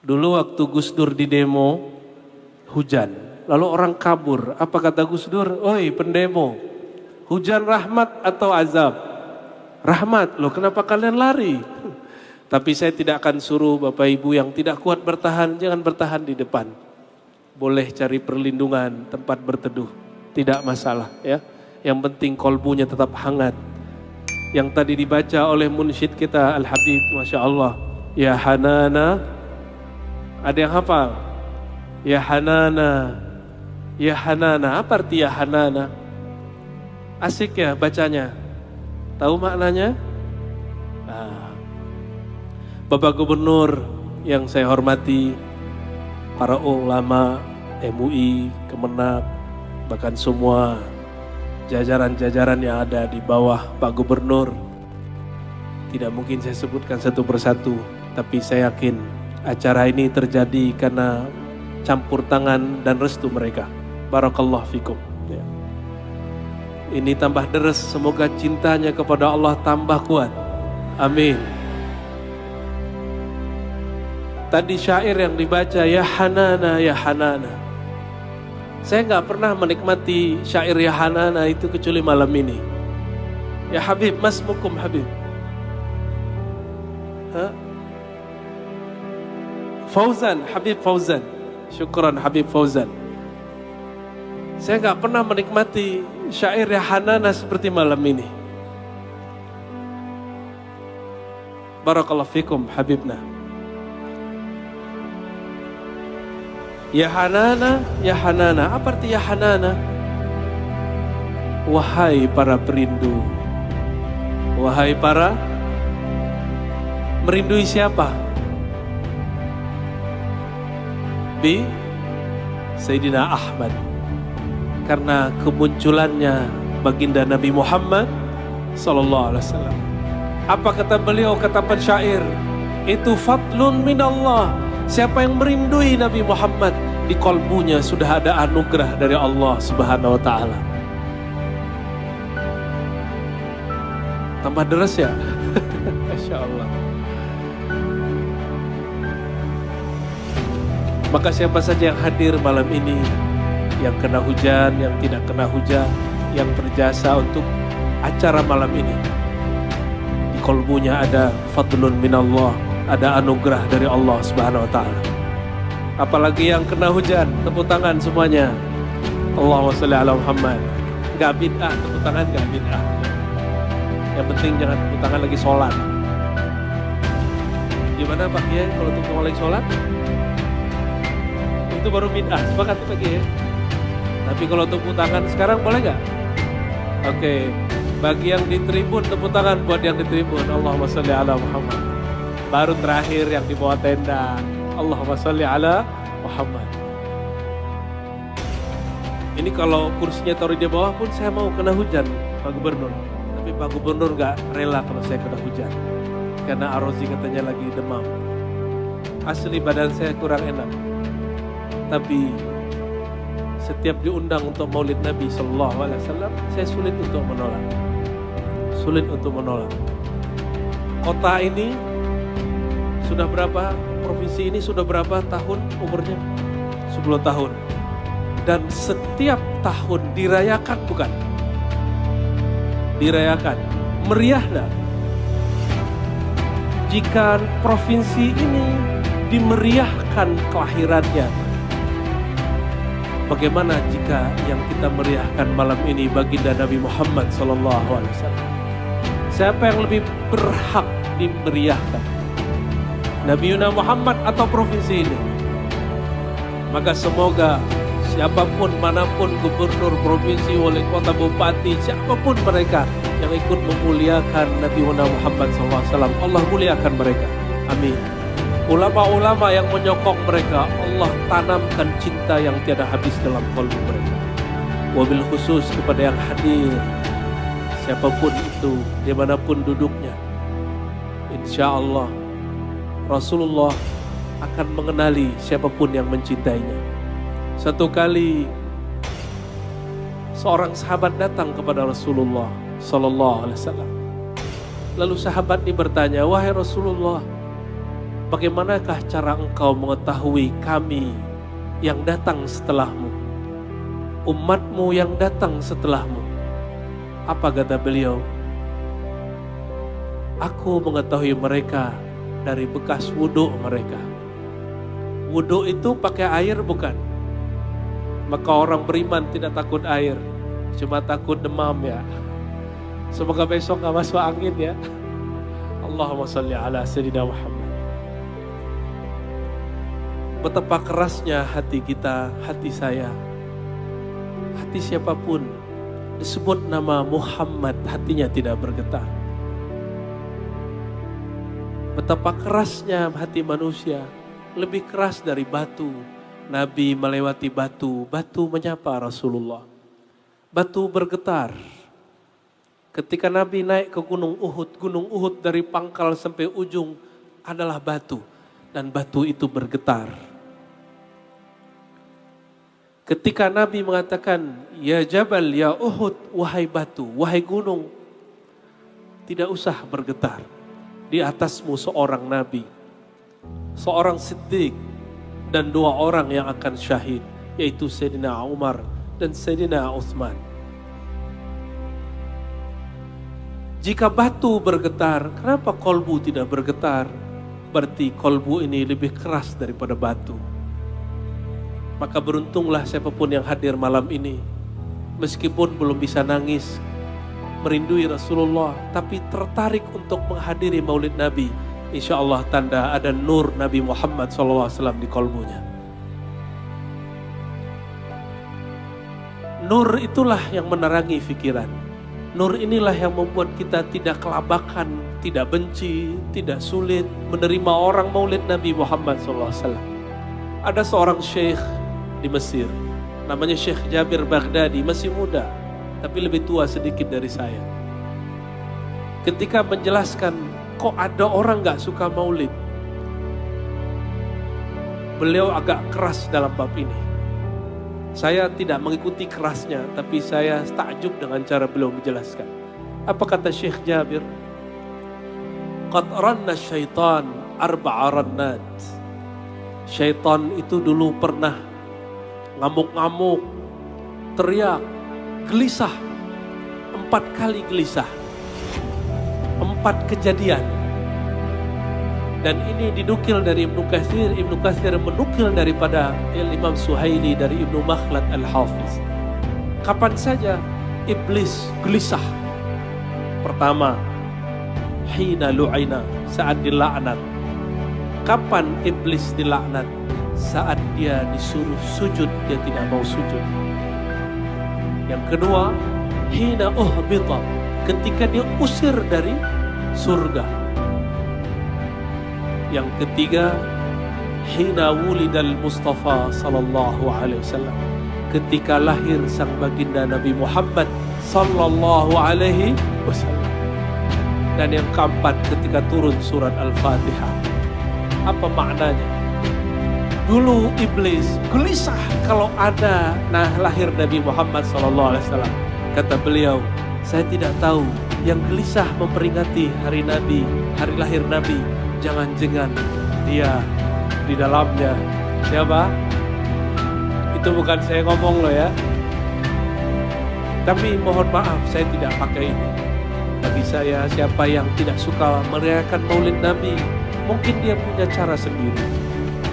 Dulu waktu Gus Dur di demo, hujan. Lalu orang kabur. Apa kata Gus Dur? Oi pendemo, hujan rahmat atau azab? Rahmat. Loh kenapa kalian lari? Tapi saya tidak akan suruh Bapak Ibu yang tidak kuat bertahan, jangan bertahan di depan. Boleh cari perlindungan, tempat berteduh. Tidak masalah ya. Yang penting kolbunya tetap hangat. Yang tadi dibaca oleh munsyid kita Al-Habib, Masya Allah. Ya Hanana. Ada yang hafal? Ya Hanana, ya Hanana. Apa arti ya Hanana? Asik ya bacanya. Tahu maknanya? Bapak Gubernur yang saya hormati, para ulama, MUI, Kemenak, bahkan semua jajaran-jajaran yang ada di bawah Pak Gubernur. Tidak mungkin saya sebutkan satu persatu, tapi saya yakin acara ini terjadi karena campur tangan dan restu mereka. Barakallahu fikum. Ya. Ini tambah deres, semoga cintanya kepada Allah tambah kuat. Amin. Tadi syair yang dibaca, ya Hanana, ya Hanana. Saya nggak pernah menikmati syair ya Hanana itu kecuali malam ini. Ya Habib, masmukum Habib. Fauzan, Habib Fauzan. Syukran Habib Fauzan. Saya nggak pernah menikmati syair ya Hanana seperti malam ini. Barakallahu fikum Habibna. Ya Hanana, ya Hanana. Apa arti ya Hanana? Wahai para perindu. Wahai para merindui siapa? Bi Sayyidina Ahmad. Karena kemunculannya baginda Nabi Muhammad sallallahu alaihi wasallam. Apa kata beliau, kata pensyair? Itu fadlun minallah. Siapa yang merindui Nabi Muhammad, di kolbunya sudah ada anugerah dari Allah Subhanahu wa taala. Tambah deres ya? Masya Allah. Maka siapa saja yang hadir malam ini, yang kena hujan, yang tidak kena hujan, yang berjasa untuk acara malam ini, di kolbunya ada fadlun minallah, ada anugerah dari Allah Subhanahu wa taala. Apalagi yang kena hujan, tepuk tangan semuanya. Allahumma sholli ala Muhammad. Enggak bid'ah, tepuk tangan enggak bid'ah. Yang penting jangan tepuk tangan lagi sholat. Gimana Pak Kiai kalau tepuk tangan lagi sholat? Itu baru bid'ah, sepakat Pak Kiai. Tapi kalau tepuk tangan sekarang boleh enggak? Oke. Bagi yang di tribun, tepuk tangan buat yang di tribun. Allahumma sholli ala Muhammad. Baru terakhir yang di bawah tenda. Allahumma sholli ala Muhammad. Ini kalau kursinya taruh di bawah pun saya mau kena hujan Pak Gubernur. Tapi Pak Gubernur gak rela kalau saya kena hujan. Karena Arozi katanya lagi demam. Asli badan saya kurang enak. Tapi setiap diundang untuk maulid Nabi SAW, saya sulit untuk menolak. Sulit untuk menolak. Kota ini sudah berapa, provinsi ini sudah berapa tahun umurnya? 10 tahun. Dan setiap tahun dirayakan bukan? Dirayakan. Meriah enggak? Jika provinsi ini dimeriahkan kelahirannya, bagaimana jika yang kita meriahkan malam ini baginda Nabi Muhammad SAW? Siapa yang lebih berhak dimeriahkan? Nabi Muhammad atau provinsi ini? Maka semoga siapapun, manapun, gubernur, provinsi, wali kota, bupati, siapapun mereka yang ikut memuliakan Nabi Muhammad SAW, Allah muliakan mereka. Amin. Ulama-ulama yang menyokong mereka, Allah tanamkan cinta yang tiada habis dalam kalbu mereka. Wabil khusus kepada yang hadir, siapapun itu, dimanapun duduknya, insya Allah Rasulullah akan mengenali siapapun yang mencintainya. Satu kali seorang sahabat datang kepada Rasulullah Sallallahu Alaihi Wasallam. Lalu sahabat ini bertanya, wahai Rasulullah, bagaimanakah cara engkau mengetahui kami yang datang setelahmu, umatmu yang datang setelahmu? Apa kata beliau? Aku mengetahui mereka dari bekas wudhu mereka. Wudhu itu pakai air bukan? Maka orang beriman tidak takut air, cuma takut demam ya. Semoga besok gak masuk angin ya. Allahumma salli ala Sayyidina Muhammad. Betapa kerasnya hati kita, hati saya, hati siapapun disebut nama Muhammad, hatinya tidak bergetar. Betapa kerasnya hati manusia, lebih keras dari batu. Nabi melewati batu, batu menyapa Rasulullah. Batu bergetar. Ketika Nabi naik ke Gunung Uhud dari pangkal sampai ujung adalah batu. Dan batu itu bergetar. Ketika Nabi mengatakan, ya Jabal, ya Uhud, wahai batu, wahai gunung, tidak usah bergetar. Di atasmu seorang Nabi, seorang Siddiq, dan 2 orang yang akan syahid, yaitu Sayyidina Umar dan Sayyidina Utsman. Jika batu bergetar, kenapa kolbu tidak bergetar? Berarti kolbu ini lebih keras daripada batu. Maka beruntunglah siapapun yang hadir malam ini, meskipun belum bisa nangis, merindui Rasulullah, tapi tertarik untuk menghadiri maulid Nabi. Insya Allah tanda ada nur Nabi Muhammad SAW di kolbunya. Nur itulah yang menerangi pikiran. Nur inilah yang membuat kita tidak kelabakan, tidak benci, tidak sulit menerima orang maulid Nabi Muhammad SAW. Ada seorang syekh di Mesir, namanya Syekh Jabir Baghdadi, masih muda, tapi lebih tua sedikit dari saya. Ketika menjelaskan, kok ada orang gak suka maulid? Beliau agak keras dalam bab ini. Saya tidak mengikuti kerasnya, tapi saya takjub dengan cara beliau menjelaskan. Apa kata Syekh Jabir? Qad ranna syaitan arba'a rannat. Syaitan itu dulu pernah ngamuk-ngamuk, teriak, gelisah. 4 kali gelisah. 4 kejadian. Dan ini dinukil dari Ibnu Katsir. Ibnu Katsir menukil daripada Imam Suhaili dari Ibnu Makhlad Al-Hafiz. Kapan saja iblis gelisah? Pertama, hina lu'ina, saat dilaknat. Kapan iblis dilaknat? Saat dia disuruh sujud, dia tidak mau sujud. Yang kedua, hina uhbita, ketika dia usir dari surga. Yang ketiga, hina wulidal Mustafa sallallahu alaihi wasallam, ketika lahir sang baginda Nabi Muhammad sallallahu alaihi wasallam. Dan yang keempat, ketika turun surat Al-Fatihah. Apa maknanya? Dulu iblis gelisah kalau ada lahir Nabi Muhammad sallallahu alaihi wasallam. Kata beliau, saya tidak tahu yang gelisah memperingati hari Nabi, hari lahir Nabi, jangan-jangan dia di dalamnya siapa? Itu bukan saya ngomong loh ya. Tapi mohon maaf, saya tidak pakai ini. Bagi saya, siapa yang tidak suka merayakan maulid Nabi, mungkin dia punya cara sendiri.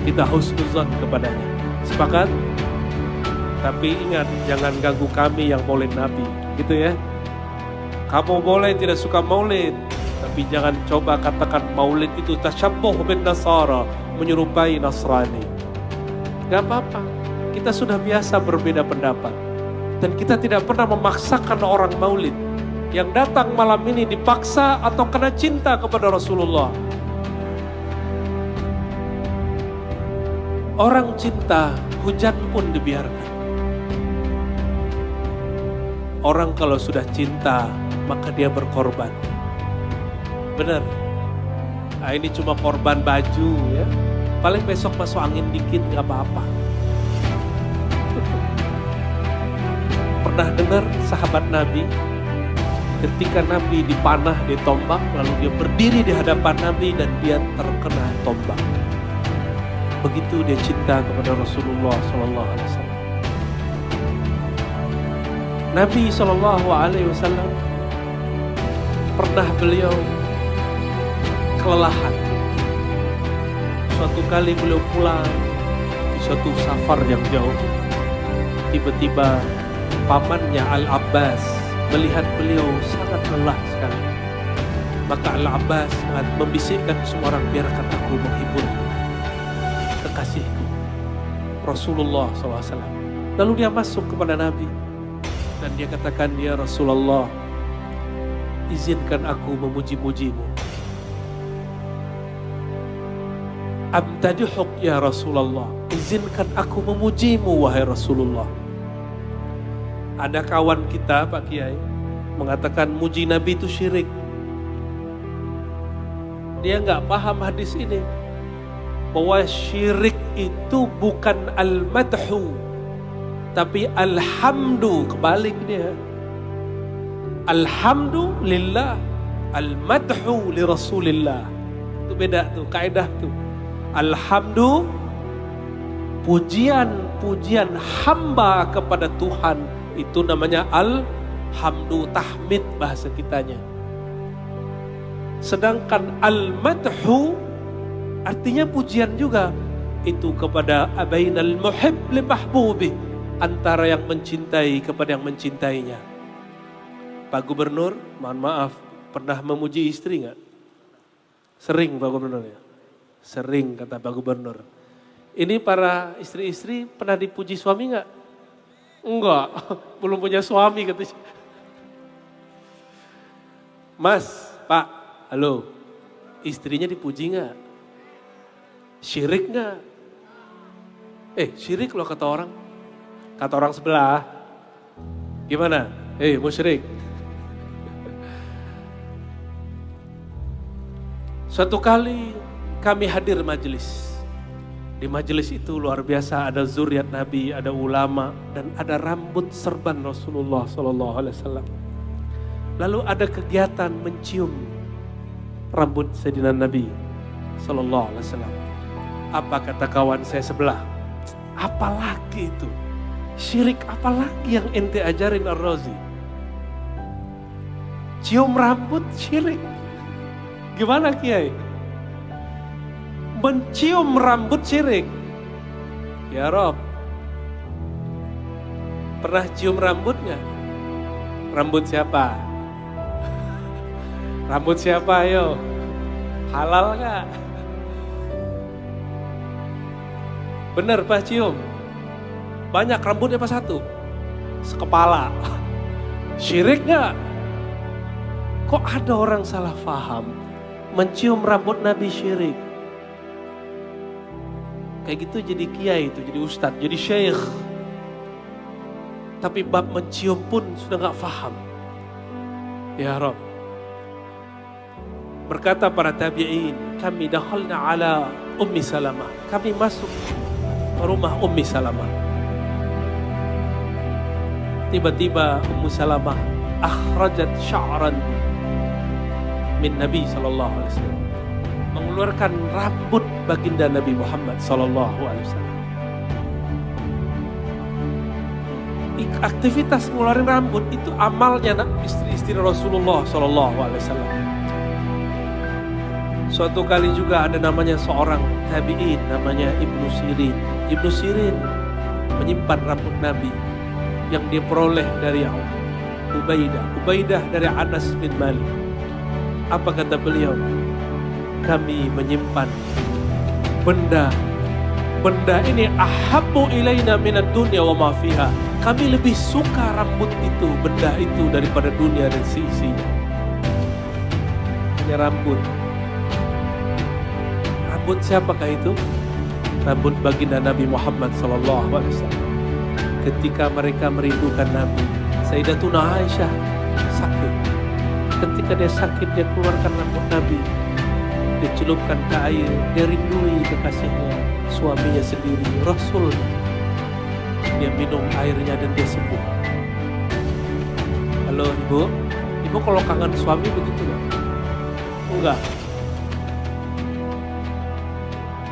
Kita husnuzan kepadanya. Sepakat? Tapi ingat, jangan ganggu kami yang maulid Nabi. Gitu ya. Kamu boleh tidak suka maulid, tapi jangan coba katakan maulid itu tasyabbuh bin Nasara, menyerupai Nasrani. Gak apa-apa, kita sudah biasa berbeda pendapat. Dan kita tidak pernah memaksakan orang maulid. Yang datang malam ini dipaksa atau karena cinta kepada Rasulullah. Orang cinta, hujan pun dibiarkan. Orang kalau sudah cinta, maka dia berkorban. Benar. Nah, ini cuma korban baju ya. Paling besok masuk angin dikit gak apa-apa. Pernah dengar sahabat Nabi Ketika Nabi dipanah, ditombak, lalu dia berdiri di hadapan Nabi dan dia terkena tombak. Begitu dia cinta kepada Rasulullah SAW. Nabi SAW pernah beliau kelelahan. Suatu kali beliau pulang di suatu safar yang jauh. Tiba-tiba pamannya Al-Abbas melihat beliau sangat lelah sekali. Maka Al-Abbas membisikkan semua orang, biarkan aku menghibur kekasihku Rasulullah SAW. Lalu dia masuk kepada Nabi dan dia katakan, ya Rasulullah, izinkan aku memuji-mujimu. Amtadihuk ya Rasulullah, izinkan aku memujimu wahai Rasulullah. Ada kawan kita Pak Kiai mengatakan muji Nabi itu syirik. Dia nggak paham hadis ini, bahwa syirik itu bukan al-madhu tapi alhamdu. Kebalik dia, alhamdulillah, al-madhu li Rasulillah. Itu beda tuh, kaidah tuh. Alhamdu, pujian hamba kepada Tuhan, itu namanya alhamdu, tahmid bahasa kitanya. Sedangkan al-madhu artinya pujian juga, itu kepada abainal muhib li mahbubi, antara yang mencintai kepada yang mencintainya. Pak Gubernur, mohon maaf, pernah memuji istri nggak? Sering Pak Gubernur ya? Sering kata Pak Gubernur. Ini para istri-istri pernah dipuji suami nggak? Enggak, belum punya suami katanya. Mas, Pak, halo, istrinya dipuji nggak? Syirik nggak? Syirik loh kata orang. Kata orang sebelah, gimana? Musyrik. Suatu kali kami hadir majelis. Di majelis itu luar biasa, ada zuriat Nabi, ada ulama, dan ada rambut serban Rasulullah SAW. Lalu ada kegiatan mencium rambut Sayyidina Nabi SAW. Apa kata kawan saya sebelah? Apalagi itu? Syirik apalagi yang ente ajarin Ar-Razi? Cium rambut syirik. Gimana Kiai? Mencium rambut syirik. Ya Rob, pernah cium rambutnya? Rambut siapa? Rambut siapa ayo? Halal gak? Bener Pak cium? Banyak rambutnya apa satu? Sekepala. Syirik gak? Kok ada orang salah paham? Mencium rambut Nabi syirik. Kayak gitu jadi kiai itu, jadi ustadz, jadi syekh. Tapi bab mencium pun sudah gak paham. Ya Rabb. Berkata para tabi'in, kami dakhalna ala Ummi Salamah. Kami masuk ke rumah Ummi Salamah. Tiba-tiba Ummu Salamah akhrajat sya'ran min Nabi SAW. Mengeluarkan rambut baginda Nabi Muhammad SAW. Aktivitas ngeluarin rambut itu amalnya istri-istri Rasulullah SAW. Suatu kali juga ada namanya seorang tabi'in, namanya Ibnu Sirin. Ibnu Sirin menyimpan rambut Nabi yang dia peroleh dari Ubaidah dari Anas bin Malik. Apa kata beliau? Kami menyimpan benda ini ahabbu ilaina minad dunya wa ma fiha. Kami lebih suka rambut itu, benda itu daripada dunia dan seisinya. Hanya rambut. Rambut siapakah itu? Rambut baginda Nabi Muhammad SAW. Ketika mereka merindukan Nabi, Sayyidatuna Aisyah sakit. Ketika dia sakit, dia keluarkan rambut Nabi. Dia celupkan ke air, dia rindui kekasihnya, suaminya sendiri, Rasulnya. Dia minum airnya dan dia sembuh. Halo Ibu Ibu kalau kangen suami begitu gak? Enggak.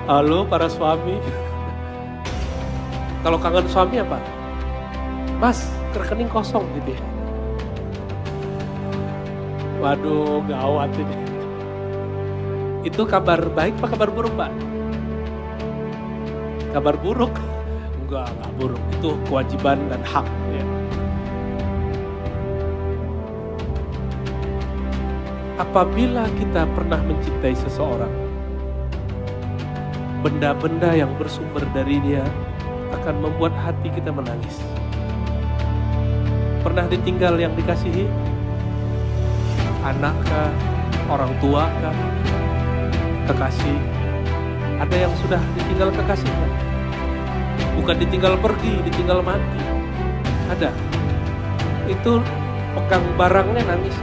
Halo para suami. Kalau kangen suami apa? Mas, rekening kosong gitu ya. Waduh, gawat ini. Itu kabar baik apa kabar buruk, Pak? Kabar buruk? Enggak buruk. Itu kewajiban dan hak. Ya. Apabila kita pernah mencintai seseorang, benda-benda yang bersumber dari dia akan membuat hati kita menangis. Pernah ditinggal yang dikasihi? Anak kah? Orang tua kah? Kekasih? Ada yang sudah ditinggal kekasihnya? Bukan ditinggal pergi, ditinggal mati. Ada. Itu pegang barangnya nangis.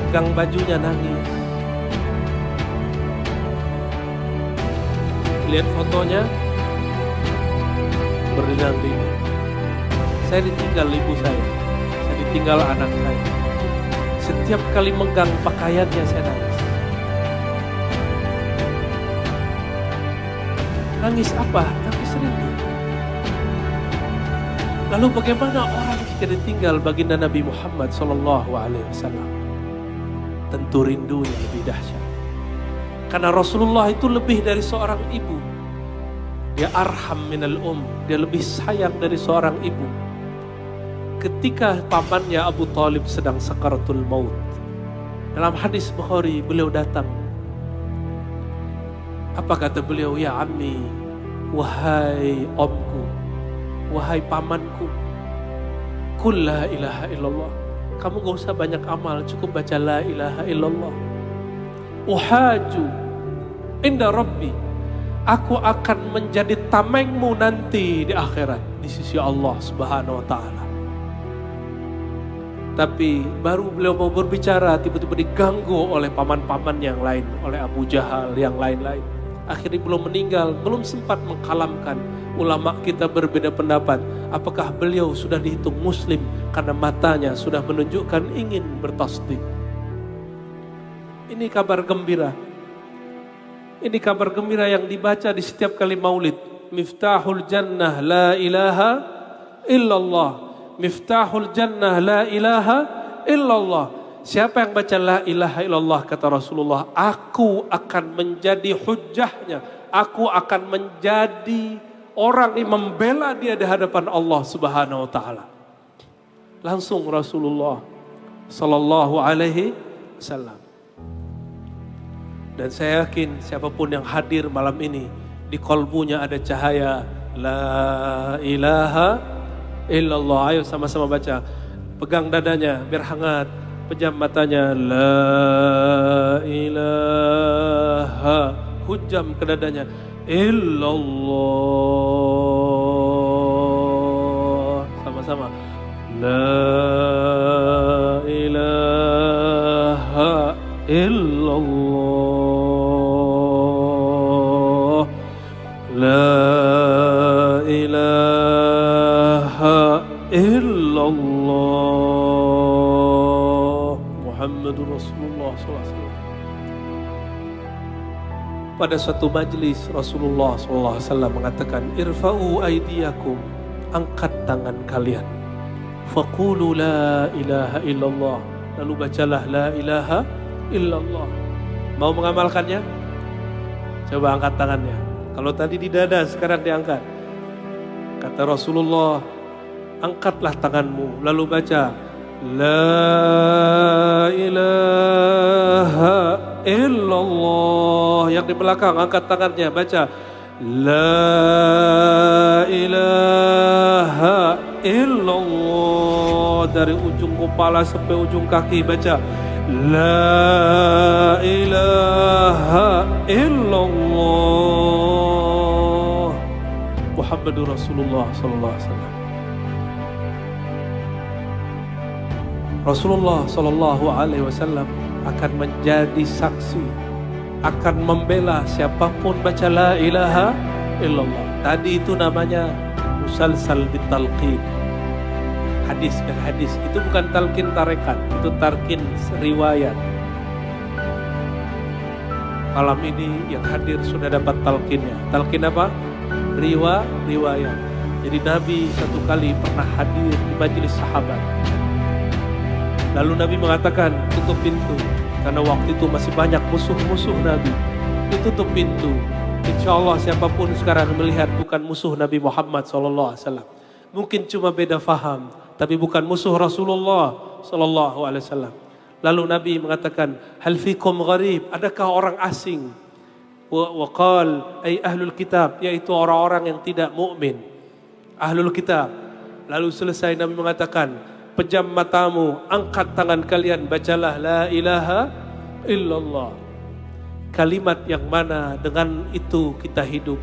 Pegang bajunya nangis. Lihat fotonya, berdinding-dinding. Saya ditinggal ibu saya ditinggal anak saya. Setiap kali megang pakaiannya saya nangis. Nangis apa? Nangis rindu. Lalu bagaimana orang jika ditinggal baginda Nabi Muhammad SAW? Tentu rindu yang lebih dahsyat. Karena Rasulullah itu lebih dari seorang ibu. Dia arham minal dia lebih sayang dari seorang ibu. Ketika pamannya Abu Talib sedang sakaratul maut, dalam hadis Bukhari beliau datang. Apa kata beliau? Ya ammi, wahai omku, wahai pamanku, qul la ilaha illallah. Kamu gak usah banyak amal, cukup baca la ilaha illallah. Uhaju inda rabbi, aku akan menjadi tamengmu nanti di akhirat di sisi Allah Subhanahu wa taala. Tapi baru beliau mau berbicara, tiba-tiba diganggu oleh paman-paman yang lain, oleh Abu Jahal yang lain-lain. Akhirnya belum meninggal, belum sempat mengkalamkan. Ulama kita berbeda pendapat, apakah beliau sudah dihitung muslim karena matanya sudah menunjukkan ingin bertasdik. Ini kabar gembira. Ini kabar gembira yang dibaca di setiap kali maulid. Miftahul jannah la ilaha illallah. Miftahul jannah la ilaha illallah. Siapa yang baca la ilaha illallah, kata Rasulullah, aku akan menjadi hujjahnya. Aku akan menjadi orang yang membela dia di hadapan Allah Subhanahu wa taala. Langsung Rasulullah sallallahu alaihi wasallam. Dan saya yakin siapapun yang hadir malam ini, di kolbunya ada cahaya la ilaha illallah. Ayo sama-sama baca. Pegang dadanya biar hangat. Pejam matanya. La ilaha. Hujam ke dadanya. Illallah. Sama-sama. La ilaha illallah. La ilaha illallah. Muhammadur Rasulullah SAW. Pada suatu majlis Rasulullah SAW mengatakan, irfa'u aidiyakum, angkat tangan kalian. Faqulu la ilaha illallah. Lalu bacalah la ilaha illallah. Mau mengamalkannya? Coba angkat tangannya. Kalau tadi di dada, sekarang diangkat. Kata Rasulullah, angkatlah tanganmu, lalu baca la ilaha illallah. Yang di belakang angkat tangannya, baca la ilaha illallah. Dari ujung kepala sampai ujung kaki baca la ilaha illallah. Muhammadur Rasulullah sallallahu alaihi wasallam. Rasulullah sallallahu alaihi wasallam akan menjadi saksi, akan membela siapapun baca la ilaha illallah. Tadi itu namanya musalsal bitalqin. hadis dan hadis. Itu bukan talqin tarekat, itu talqin riwayat. Malam ini yang hadir sudah dapat talqinnya. Talqin apa? Riwayat. Jadi Nabi satu kali pernah hadir di majelis sahabat. Lalu Nabi mengatakan, tutup pintu. Karena waktu itu masih banyak musuh-musuh Nabi. Ditutup pintu. Insya Allah siapapun sekarang melihat bukan musuh Nabi Muhammad SAW. Mungkin cuma beda faham, tapi bukan musuh Rasulullah SAW. Lalu Nabi mengatakan, hal fikum gharib, adakah orang asing? Wa qal ay ahlul kitab, yaitu orang-orang yang tidak mukmin. Ahlul kitab. Lalu selesai Nabi mengatakan, pejam matamu, angkat tangan kalian, bacalah la ilaha illallah. Kalimat yang mana dengan itu kita hidup,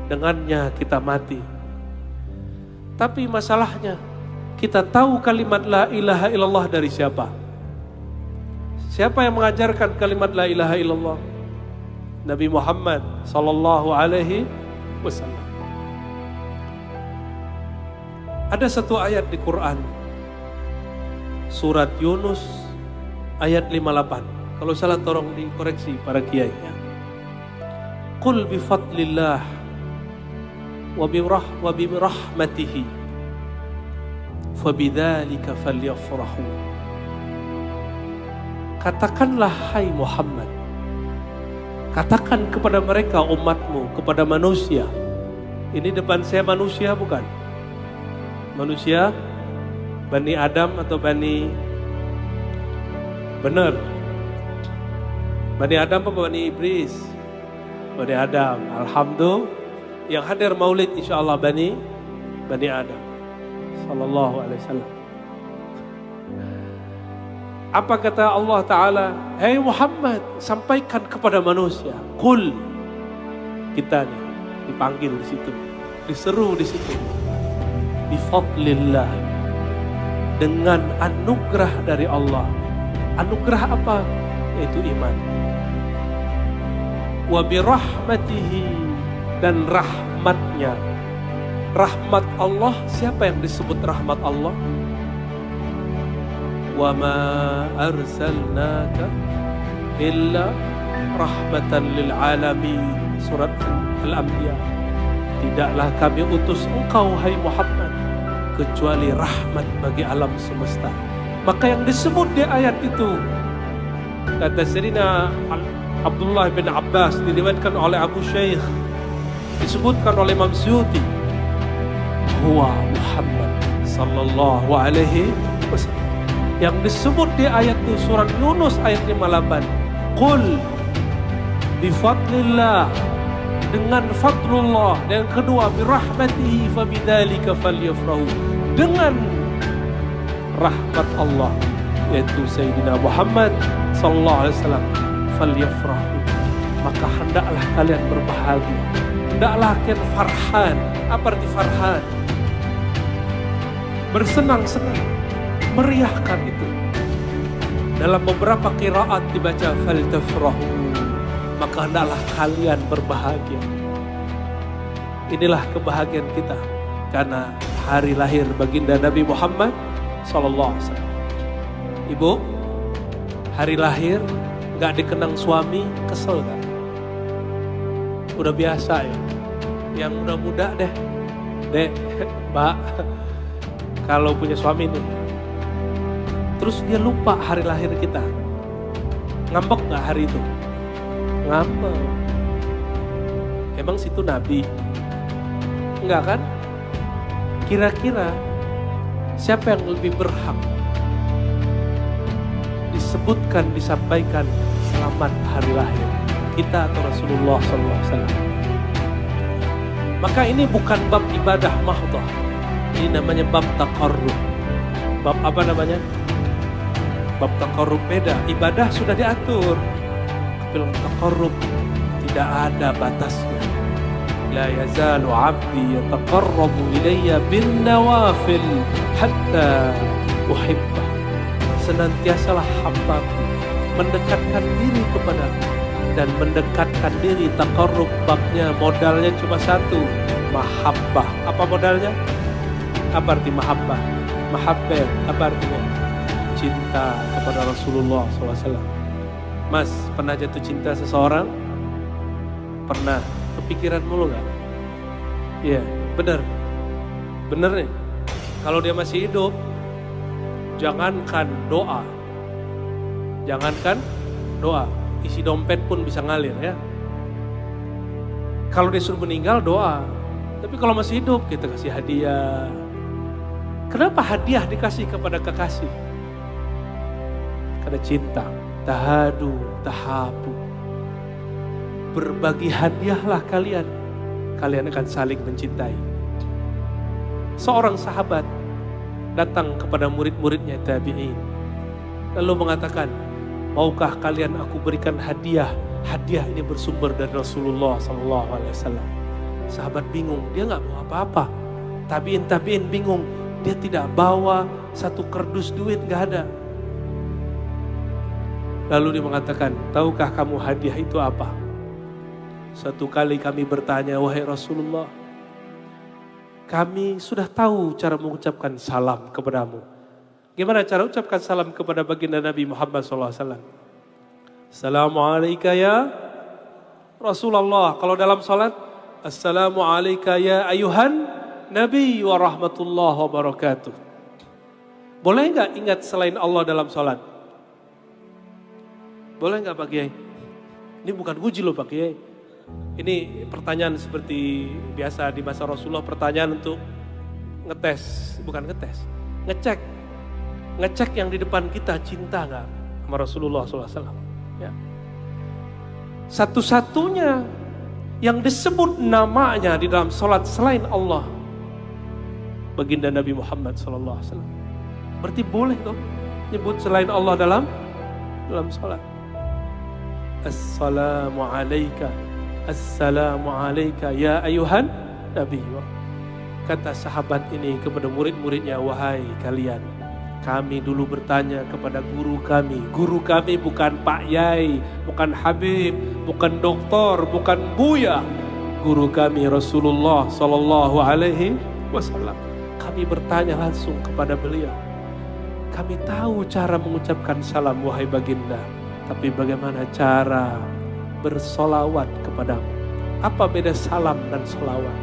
dengannya kita mati. Tapi masalahnya, kita tahu kalimat la ilaha illallah dari siapa? Siapa yang mengajarkan kalimat la ilaha illallah? Nabi Muhammad sallallahu alaihi wasallam. Ada satu ayat di Quran, surat Yunus ayat 58. Kalau salah tolong dikoreksi para kiai ya. Qul bi fadlillah wa bi rahmatihi fabidzalika falyafrahu. Katakanlah hai Muhammad, katakan kepada mereka umatmu, kepada manusia. Ini depan saya manusia bukan? Manusia Bani Adam atau Bani benar? Bani Adam apa Bani Iblis? Bani Adam. Alhamdulillah. Yang hadir maulid insyaAllah Bani Adam. Sallallahu alaihi wasallam. Apa kata Allah Ta'ala? Hai Muhammad, sampaikan kepada manusia. Qul. Kita nih dipanggil di situ, diseru di situ. Bifadlillah, dengan anugerah dari Allah. Anugerah apa? Yaitu iman. Wa birahmatihi, dan rahmatnya. Rahmat Allah, siapa yang disebut rahmat Allah? Wa ma arsalnaka illa rahmatan lil alamin. Surat Al-Anbiya. Tidaklah kami utus engkau hai Muhammad kecuali rahmat bagi alam semesta. Maka yang disebut di ayat itu, kata Sayyidina Abdullah bin Abbas, diriwayatkan oleh Abu Shaykh, disebutkan oleh Imam Suyuti, huwa Muhammad sallallahu alaihi wasallam. Yang disebut di ayat itu surat Yunus ayat 58. Qul bifadlillah, dengan fadlullah, dan yang kedua birahmatihi fabidzalika falyafrahu, dengan rahmat Allah yaitu Sayyidina Muhammad sallallahu alaihi wasallam, falyafrahu, maka hendaklah kalian berbahagia, hendaklah kalian farhan. Apa arti farhan? Bersenang-senang, meriahkan itu. Dalam beberapa qiraat dibaca faltafrahu, maka hendaklah kalian berbahagia. Inilah kebahagiaan kita karena hari lahir baginda Nabi Muhammad sallallahu alaihi wasallam. Ibu, hari lahir gak dikenang suami, kesel kan? Udah biasa ya. Yang muda-muda deh, mbak, kalau punya suami nih, terus dia lupa hari lahir kita, ngambek gak hari itu? Ngambek. Emang situ Nabi? Enggak kan? Kira-kira siapa yang lebih berhak disebutkan, disampaikan selamat hari lahir, kita atau Rasulullah SAW? Maka ini bukan bab ibadah mahdhah, ini namanya bab taqarrub. Bab apa namanya? Bab taqarrub beda. Ibadah sudah diatur, tapi taqarrub tidak ada batasnya. La yazalu 'abdi yataqarrabu ilayya bin nawafil hatta uhibbah. Senantiasalah hambaku mendekatkan diri kepadaku, dan mendekatkan diri taqarrub babnya modalnya cuma satu, mahabbah. Apa modalnya? Apa arti mahabbah? Mahabbah, apa artinya? Cinta kepada Rasulullah SAW. Mas, pernah jatuh cinta seseorang? Pernah. Kepikiran mulu gak? Iya, benar. Benar nih. Kalau dia masih hidup, jangankan doa. Jangankan doa. Isi dompet pun bisa ngalir ya. Kalau dia suruh meninggal, doa. Tapi kalau masih hidup, kita kasih hadiah. Kenapa hadiah dikasih kepada kekasih? Karena cinta. Tahadu, tahabu. Berbagi hadiahlah kalian. Kalian akan saling mencintai. Seorang sahabat datang kepada murid-muridnya tabi'in. Lalu mengatakan, maukah kalian aku berikan hadiah? Hadiah ini bersumber dari Rasulullah SAW. Sahabat bingung, dia nggak bawa apa-apa. Tabi'in bingung, dia tidak bawa satu kardus duit, nggak ada. Lalu dia mengatakan, tahukah kamu hadiah itu apa? Satu kali kami bertanya, wahai Rasulullah, kami sudah tahu cara mengucapkan salam kepadamu. Gimana cara ucapkan salam kepada baginda Nabi Muhammad SAW? Assalamualaikum ya Rasulullah. Kalau dalam salat, Assalamualaikum ya ayuhan Nabi wa rahmatullahi wa barakatuh. Boleh nggak ingat selain Allah dalam salat? Boleh nggak Pak Kiai? Ini bukan uji loh Pak Kiai. Ini pertanyaan seperti biasa di masa Rasulullah, pertanyaan untuk ngetes, bukan ngetes, ngecek yang di depan kita cinta nggak sama Rasulullah SAW. Ya. Satu-satunya yang disebut namanya di dalam salat selain Allah, baginda Nabi Muhammad SAW. Berarti boleh toh nyebut selain Allah dalam salat. Assalamu alayka ya ayuhan Nabi. Kata sahabat ini kepada murid-muridnya, wahai kalian, kami dulu bertanya kepada guru kami. Guru kami bukan Pak Yai, bukan Habib, bukan doktor, bukan Buya. Guru kami Rasulullah Sallallahu Alaihi Wasallam. Kami bertanya langsung kepada beliau. Kami tahu cara mengucapkan salam wahai baginda, tapi bagaimana cara bersolawat kepadamu? Apa beda salam dan solawat?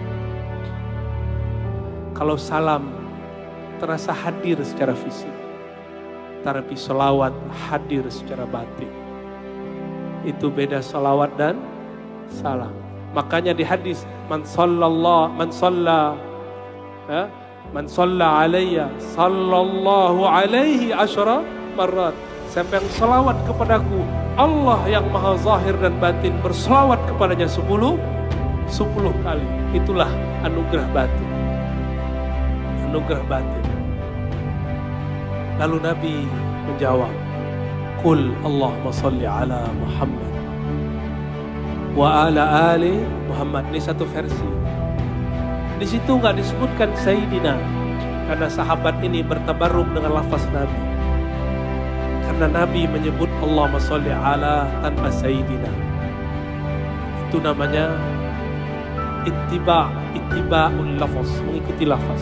Kalau salam terasa hadir secara fisik, tapi solawat hadir secara batin. Itu beda solawat dan salam. Makanya di hadis, man salla alayya sallallahu alaihi asyara marrat. Siapa yang selawat kepadaku, Allah yang maha zahir dan batin berselawat kepadanya 10 kali. Itulah anugerah batin. Anugerah batin. Lalu Nabi menjawab, Qul Allahumma salli ala Muhammad wa ala ali Muhammad. Ini satu versi. Di situ nggak disebutkan Sayyidina, karena sahabat ini bertabarruk dengan lafaz Nabi. Karena Nabi menyebut Allahumma sholli ala tanpa Sayyidina. Itu namanya ittiba'ul lafaz, mengikuti lafaz.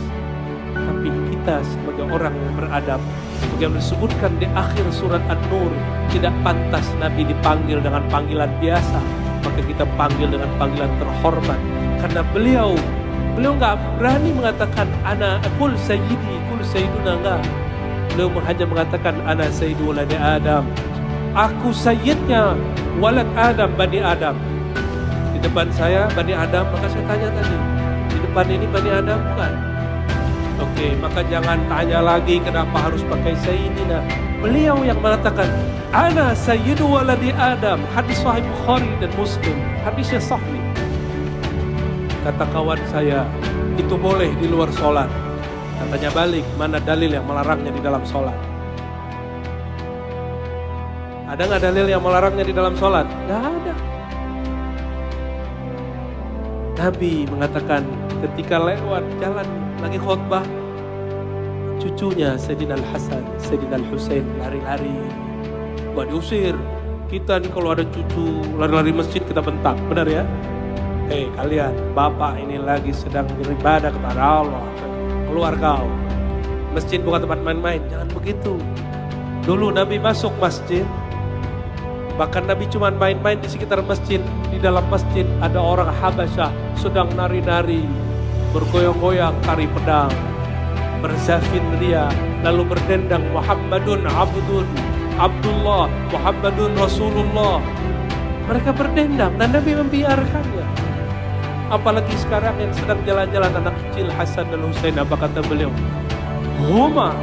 Tapi kita sebagai orang yang beradab, sebagai yang disebutkan di akhir surat An-Nur, tidak pantas Nabi dipanggil dengan panggilan biasa, maka kita panggil dengan panggilan terhormat. Karena beliau nggak berani mengatakan ana kul sayyidi, kul sayyiduna, enggak. Beliau hanya mengatakan ana sayyidu waladi Adam. Aku sayyidnya walad Adam, Bani Adam. Di depan saya Bani Adam, maka saya tanya tadi, di depan ini Bani Adam bukan? Oke, maka jangan tanya lagi kenapa harus pakai sayyidina. Beliau yang mengatakan ana sayyidu waladi Adam. Hadis sahih Bukhari dan Muslim. Hadisnya sahih. Kata kawan saya, itu boleh di luar sholat. Katanya balik, mana dalil yang melarangnya di dalam sholat? Ada nggak dalil yang melarangnya di dalam sholat? Nggak ada. Nabi mengatakan ketika lewat jalan lagi khutbah, cucunya Sayyidina Al-Hasan, Sayyidina Al-Husain lari-lari. Gak diusir. Kita nih kalau ada cucu lari-lari masjid kita bentak, benar ya? Hei kalian, bapak ini lagi sedang beribadah kepada Allah. Keluar kau. Masjid bukan tempat main-main, jangan begitu. Dulu Nabi masuk masjid, bahkan Nabi cuma main-main di sekitar masjid. Di dalam masjid ada orang Habasyah sedang nari-nari, bergoyang-goyang tari pedang, berzafin ria, lalu berdendang Muhammadun Abdullah, Muhammadun Rasulullah. Mereka berdendang dan Nabi membiarkannya. Apalagi sekarang yang sedang jalan-jalan anak kecil Hasan dan Husain, apa kata beliau? Huma,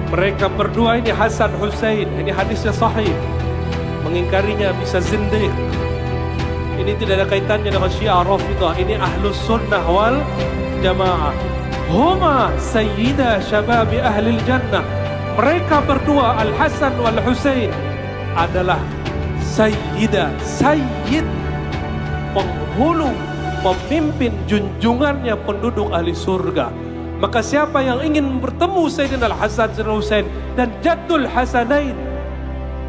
mereka berdua ini Hasan Husain, ini hadisnya sahih. Mengingkarinya bisa zindiq. Ini tidak ada kaitannya dengan Syiah Rafidhah, ini Ahlus Sunnah wal Jamaah. Huma sayyida syababi ahlil jannah. Mereka berdua Al Hasan wal Husain adalah sayyid, penghulu, pemimpin junjungannya penduduk ahli surga. Maka siapa yang ingin bertemu Sayyidina Al Hasan dan Husain dan Jaddul Hasanain,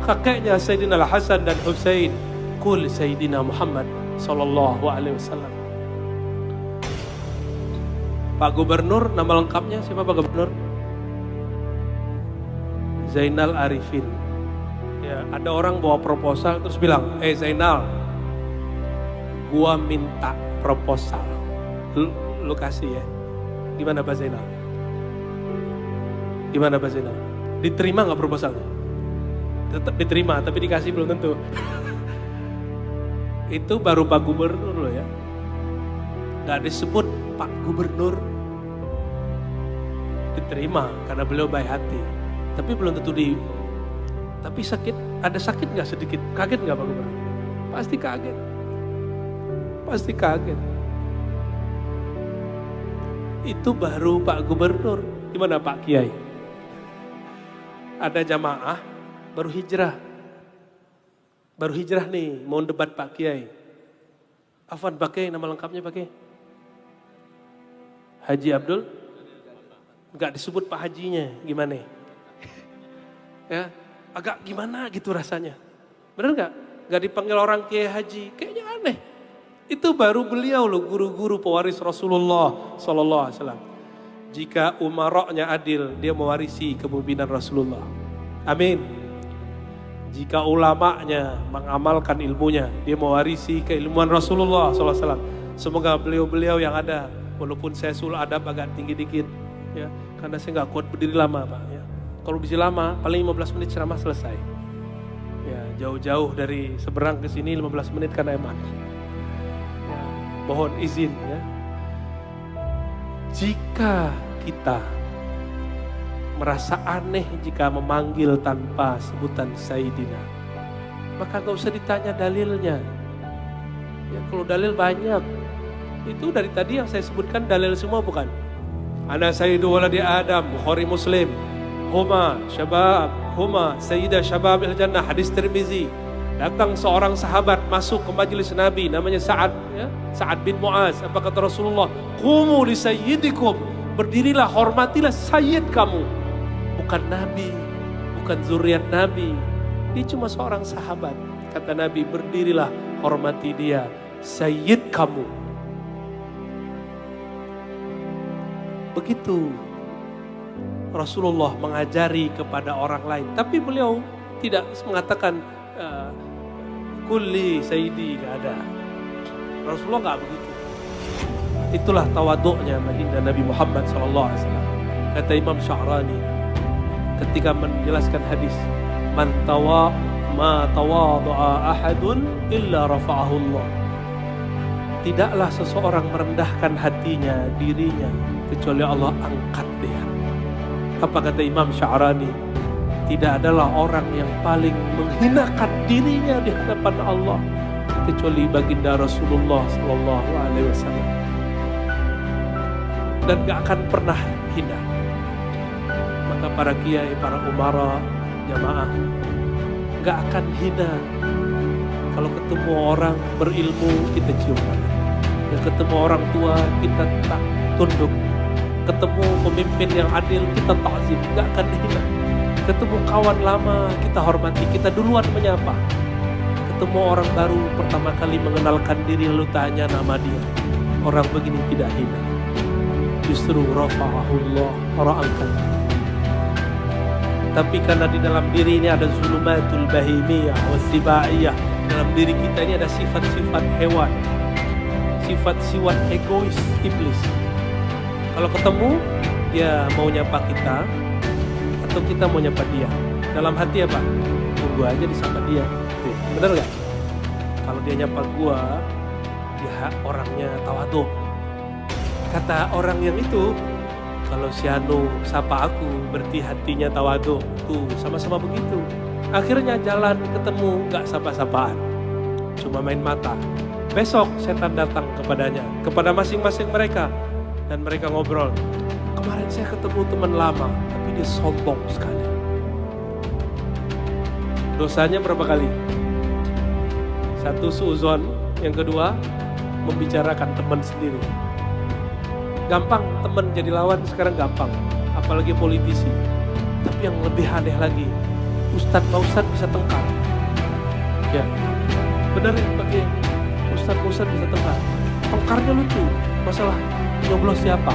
kakeknya Sayyidina Al Hasan dan Husain, kul Sayyidina Muhammad sallallahu alaihi wasallam. Pak Gubernur, nama lengkapnya siapa Pak Gubernur? Zainal Arifin. Ya, ada orang bawa proposal terus bilang, Zainal, gua minta proposal, lu kasih ya. Gimana Pak Zainal? Gimana Pak Zainal? Diterima nggak proposalnya? Tetap diterima, tapi dikasih belum tentu. Itu baru Pak Gubernur loh ya. Gak disebut Pak Gubernur. Diterima karena beliau baik hati. Tapi belum tentu tapi sakit, ada sakit nggak sedikit? Kaget nggak Pak Gubernur? Pasti kaget. Pasti kaget. Itu baru Pak Gubernur. Gimana Pak Kiai? Ada jamaah baru hijrah. Baru hijrah nih, mau debat Pak Kiai. Afwan Pak Kiai, nama lengkapnya Pak Kiai? Haji Abdul? Enggak disebut Pak Hajinya, gimana? Ya, agak gimana gitu rasanya. Bener nggak? Nggak dipanggil orang Kiai Haji, kayaknya aneh. Itu baru beliau loh, guru-guru pewaris Rasulullah Sallallahu Alaihi Wasallam. Jika umaroknya adil, dia mewarisi kepemimpinan Rasulullah. Amin. Jika ulamanya mengamalkan ilmunya, dia mewarisi keilmuan Rasulullah Sallallahu Alaihi Wasallam. Semoga beliau-beliau yang ada, walaupun saya sul adab agak tinggi dikit, ya, karena saya nggak kuat berdiri lama Pak. Ya. Kalau bisa lama, paling 15 menit ceramah selesai. Ya, jauh-jauh dari seberang ke sini 15 menit karena emang. Mohon izin ya. Jika kita merasa aneh jika memanggil tanpa sebutan Sayyidina, maka gak usah ditanya dalilnya. Ya, kalau dalil banyak. Itu dari tadi yang saya sebutkan dalil semua bukan? Ana sayyidu waladi Adam, Bukhari Muslim. Huma sayyida syababil jannah, hadis Tirmizi. Datang seorang sahabat masuk ke majelis Nabi, namanya Sa'ad, ya? Sa'ad bin Mu'az. Apa kata Rasulullah? Qumu li sayyidikum, berdirilah, hormatilah sayyid kamu. Bukan Nabi, bukan zuriat Nabi. Dia cuma seorang sahabat. Kata Nabi, berdirilah, hormati dia, sayyid kamu. Begitu Rasulullah mengajari kepada orang lain. Tapi beliau tidak mengatakan kulli sayyidi, gak ada. Rasulullah gak begitu. Itulah tawaduknya baginda Nabi Muhammad SAW. Kata Imam Sya'rani ketika menjelaskan hadis, ma tawadu'a ahadun illa rafa'ahu Allah. Tidaklah seseorang merendahkan hatinya, dirinya, kecuali Allah angkat dia. Apa kata Imam Sya'rani? Tidak adalah orang yang paling menghinakan dirinya di hadapan Allah kecuali baginda Rasulullah Sallallahu Alaihi Wasallam. Dan gak akan pernah hina. Maka para kiai, para umara, jamaah gak akan hina. Kalau ketemu orang berilmu kita cium tangan. Ketemu orang tua kita tak tunduk. Ketemu pemimpin yang adil kita ta'zim, gak akan hina. Ketemu kawan lama kita hormati, kita duluan menyapa. Ketemu orang baru pertama kali mengenalkan diri lalu tanya nama dia. Orang begini tidak hina. Justru rafa'ahullah, orang angkat. Tapi karena di dalam diri ini ada zulumatul bahimiyah wasibaiyah. Dalam diri kita ini ada sifat-sifat hewan, sifat-sifat egois iblis. Kalau ketemu, dia mau nyapa kita atau kita mau nyapa dia. Dalam hati apa? Tunggu aja disapa dia. Bener gak? Kalau dia nyapa gua, dia orangnya tawadhu. Kata orang yang itu, kalau si Anu sapa aku, berarti hatinya tawadhu. Tuh, sama-sama begitu. Akhirnya jalan ketemu, gak sapa-sapaan. Cuma main mata. Besok setan datang kepadanya, kepada masing-masing mereka. Dan mereka ngobrol. Kemarin saya ketemu teman lama, tapi dia sombong sekali. Dosanya berapa kali? Satu, suuzon. Yang kedua, membicarakan teman sendiri. Gampang teman jadi lawan sekarang gampang. Apalagi politisi. Tapi yang lebih aneh lagi, Ustadz Pak Ustadz bisa tengkar. Ya, benar ya pakai Ustadz bisa tengkar. Tengkarnya lucu. Masalah nyoblos siapa?